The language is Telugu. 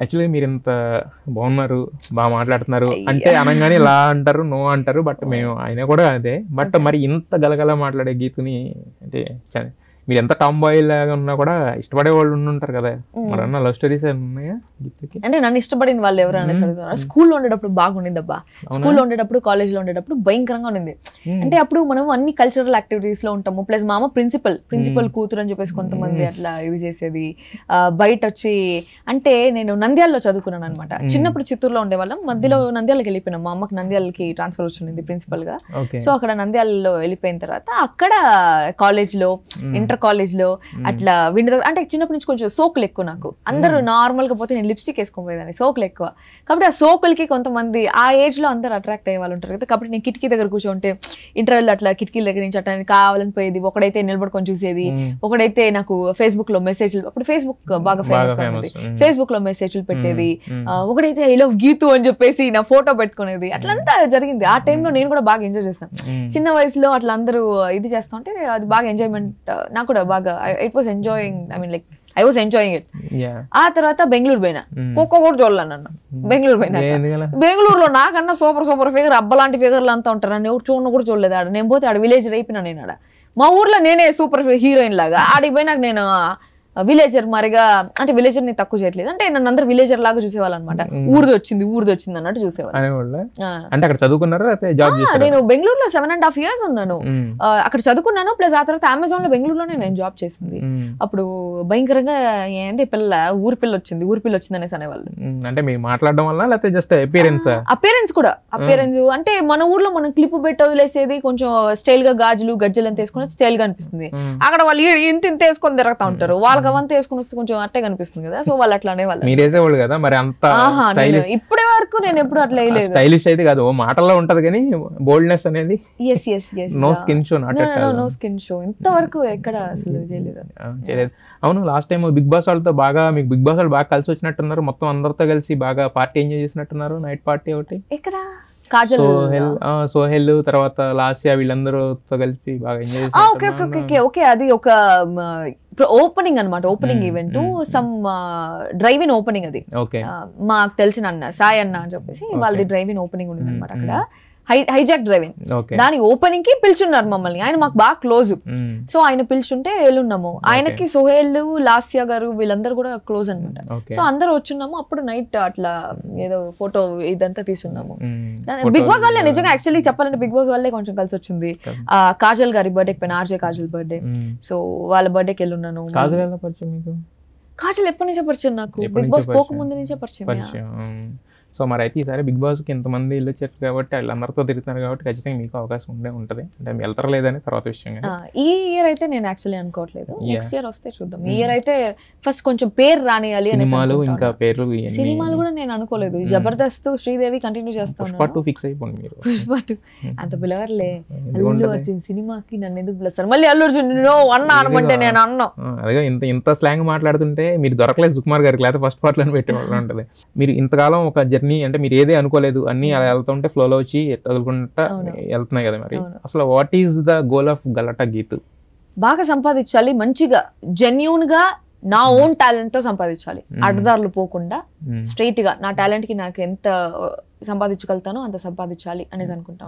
యాక్చువల్లీ మీరు ఇంత బాగున్నారు, బాగా మాట్లాడుతున్నారు అంటే అనగానే ఇలా అంటారు, నో అంటారు. బట్ మేము ఆయన కూడా అదే. బట్ మరి ఇంత గలగల మాట్లాడే గీతుని అంటే మీరు ఎంత టామ్ బాయ్ లాగా ఉన్నా కూడా ఇష్టపడే వాళ్ళు ఉంటారు కదా, మరి అన్న లవ్ స్టోరీస్ ఉన్నాయా గీతకి? అంటే నన్ను ఇష్టపడిన వాళ్ళు ఎవరైనా అడుగుతున్నారు. స్కూల్లో ఉండేటప్పుడు బాగుండింది అబ్బా, స్కూల్లో ఉండేటప్పుడు కాలేజ్లో ఉండేటప్పుడు భయంకరంగా ఉండింది. అంటే అప్పుడు మనం అన్ని కల్చరల్ యాక్టివిటీస్ లో ఉంటాము. ప్లస్ మా అమ్మ ప్రిన్సిపల్ కూతురు అని చెప్పేసి కొంతమంది అట్లా ఇది చేసేది. బయట వచ్చి అంటే నేను నంద్యాలలో చదువుకున్నాను అనమాట. చిన్నప్పుడు చిత్తూరులో ఉండేవాళ్ళం, మధ్యలో నంద్యాలకి వెళ్ళిపోయినాం. మా అమ్మకి నంద్యాలకి ట్రాన్స్ఫర్ వచ్చింది ప్రిన్సిపల్ గా. సో అక్కడ నంద్యాలలో వెళ్ళిపోయిన తర్వాత అక్కడ కాలేజ్ లో, ఇంటర్ కాలేజ్ లో అట్లా విండి దగ్గర అంటే చిన్నప్పటి నుంచి కొంచెం సోకులు ఎక్కువ. నాకు అందరూ నార్మల్ గా పోతే నేను లిప్స్టిక్ వేసుకొని పోయేదాన్ని, సోకులు ఎక్కువ. కాబట్టి ఆ సోకులకి కొంతమంది ఆ ఏజ్ లో అందరూ అట్రాక్ట్ అయ్యే వాళ్ళు ఉంటారు కదా. కాబట్టి నేను కిటికీ దగ్గర కూర్చోంటే ఇంటర్వెల్ అట్లా కిటికీల దగ్గర నుంచి అట్లా కావాలని పోయేది. ఒకడైతే నిలబడుకొని చూసేది, ఒకడైతే నాకు ఫేస్బుక్ లో మెసేజ్లు, అప్పుడు ఫేస్బుక్ బాగా ఫేమస్ గా ఉంది, ఫేస్బుక్ లో మెసేజ్లు పెట్టేది. ఒకడైతే ఐ లవ్ గీతు అని చెప్పేసి నా ఫోటో పెట్టుకునేది. అట్లంతా జరిగింది. ఆ టైంలో నేను కూడా బాగా ఎంజాయ్ చేస్తాను. చిన్న వయసులో అట్లా అందరూ ఇది చేస్తా ఉంటే అది బాగా ఎంజాయ్మెంట్ నాకు కూడా బాగా. It was enjoying, I mean like I was enjoying it. ఆ తర్వాత బెంగళూరు పోయినా, ఒక్క కూడా చూడలే నన్ను. బెంగళూరు పోయినా, బెంగళూరులో నాకన్నా సూపర్ ఫిగర్, అబ్బలాంటి ఫిగర్లు అంతా ఉంటారు. నన్ను ఎవరు చూడను కూడా చూడలేదు. ఆడ నేను పోతే ఆడ విలేజ్ అయిపోయినా. నేను ఆడ మా ఊర్లో నేనే సూపర్ హీరోయిన్ లాగా, ఆడికి పోయినాక నేను విలేజర్ మరిగా. అంటే విలేజర్ ని తక్కువ చేయట్లేదు, అంటే నన్ను అందరు విలేజర్ లాగా చూసేవాళ్ళు అనమాట. ఊరిది వచ్చింది అన్నట్టు చూసేవాళ్ళు. అంటే అక్కడ చదువుకున్నారా? నేను బెంగళూరులో 7.5 years ఉన్నాను. అక్కడ చదువుకున్నాను. ప్లస్ ఆ తర్వాత అమెజాన్ లో బెంగళూరులోనే నేను జాబ్ చేసింది. అప్పుడు భయంకరంగా ఏంది ఊరి పిల్ల వచ్చింది అనేసి అనేవాళ్ళు. అంటే మీరు మాట్లాడడం వల్ల లేకపోతే జస్ట్ అపియరెన్స్ కూడా అంటే మన ఊర్లో మనం క్లిప్ పెట్టి వదిలేసేది కొంచెం స్టైల్ గా గాజులు గజ్జలు ఎంత వేసుకుని స్టైల్ గా అనిపిస్తుంది. అక్కడ వాళ్ళు ఇంత వేసుకొని తిరుగుతా ఉంటారు. వాళ్ళకి అవంతా వేసుకుని వస్తే కొంచెం అట్టే కనిపిస్తుంది కదా. సో వాళ్ళు అట్లా అనేవాళ్ళు. మీరేసేవాళ్ళు కదా మరి అంత ఇప్పటి వరకు నేను ఎప్పుడు అట్లా వేయలేదు. స్టైలిష్ అయితే కాదు, మాటల్లో ఉంటది కానీ బోల్డ్నెస్ అనేది నో స్కిన్ షో ఇంతవరకు ఎక్కడ అసలు చేయలేదు. అవును, లాస్ట్ టైం బిగ్ బాస్ వాళ్ళతో బాగా మీకు బిగ్ బాస్ వాళ్ళు బాగా కలిసి వచ్చినట్టున్నారు. మొత్తం అందరితో కలిసి బాగా పార్టీ ఎంజాయ్ చేసినట్టున్నారు. నైట్ పార్టీ ఒకటి ఎక్కడ సోహెల్ తర్వాత లాస్యా వీళ్ళందరూతో కలిసి బాగా ఎంజాయ్ చేశారు. ఓకే అది ఒక ఓపెనింగ్ అనమాట. Opening event, some drive in opening. అది మాకు తెలిసిన అన్న సాయి అన్న అని చెప్పేసి వాళ్ళది డ్రైవ్ ఇన్ ఓపెనింగ్ ఉంది అనమాట. అక్కడ హైజాక్ డ్రైవింగ్ దాని ఓపెనింగ్ కి పిలుచున్నారు మమ్మల్ని. ఆయన మాకు బాగా క్లోజ్. సో ఆయన పిలుచుంటే వెళ్ళున్నాము. ఆయనకి సోహెల్, లాస్యా గారు వీళ్ళందరూ కూడా క్లోజ్ అనమాట. సో అందరూ వచ్చున్నాము. అప్పుడు నైట్ అట్లా ఏదో ఫోటో ఇదంతా తీసుకున్నాము. బిగ్ బాస్ వాళ్ళే నిజంగా యాక్చువల్లీ చెప్పాలంటే బిగ్ బాస్ వాళ్ళే కొంచెం కలిసి వచ్చింది. కాజల్ గారి బర్త్డేకి పోయిన, ఆర్జే కాజల్ బర్త్డే. సో వాళ్ళ బర్త్డేకి వెళ్ళున్నాను. కాజల్ ఎప్పటి నుంచో పరిచయం నాకు, బిగ్ బాస్ పోక ముందు నుంచే పరిచయం. సో మరి అయితే ఈసారి బిగ్ బాస్కి ఇంతమంది ఇల్లు వచ్చారు కాబట్టి వాళ్ళందరితో తిరుగుతున్నారు కాబట్టి ఖచ్చితంగా మీకు అవకాశం ఉంటుంది. అంటే వెళ్తారా లేదని తర్వాత విషయం. ఈ ఇయర్ అయితే నేను యాక్చువల్లీ అనుకోవట్లేదు. నెక్స్ట్ ఇయర్ వస్తే చూద్దాం. ఈ ఇయర్ అయితే ఫస్ట్ కొంచెం పేరు రానియాలి. సినిమాలు ఇంకా పేర్లు సినిమాలు కూడా నేను అనుకోలేదు. జబర్దస్త్, శ్రీదేవి కంటిన్యూ చేస్తా ఉన్నాను. ఫిక్స్ అయిపోయింది మీరు. పుష్ప 2 అంత పిలవర్లే. అల్లు అర్జున్ సినిమాకి నన్ను ఎందుకు పిలుస్తారు? మళ్ళీ అల్లు అర్జున్ అన్న అనమంటే నేను అన్నా. అదే ఇంత స్లాంగ్ మాట్లాడుతుంటే మీరు దొరకలేదు సుకుమార్ గారికి, లేకపోతే ఫస్ట్ పార్ట్ లో పెట్టేవాళ్ళు ఉంటుంది. మీరు ఇంతకాలం ఒక జర్నీ అంటే మీరు ఏదే అనుకోలేదు, అన్ని అలా వెళ్తుంటే ఫ్లోలో వచ్చి తగులుకుంటా వెళ్తున్నాయి కదా. మరి అసలు what is the goal of Galatta Geetu? బాగా సంపాదించాలి, మంచిగా జెన్యూన్ గా నా ఓన్ టాలెంట్ తో సంపాదించాలి. అడ్డదారులు పోకుండా స్ట్రైట్ గా నా టాలెంట్ కి నాకు ఎంత సంపాదించగలుగుతానో అంత సంపాదించాలి అనేసి అనుకుంటా.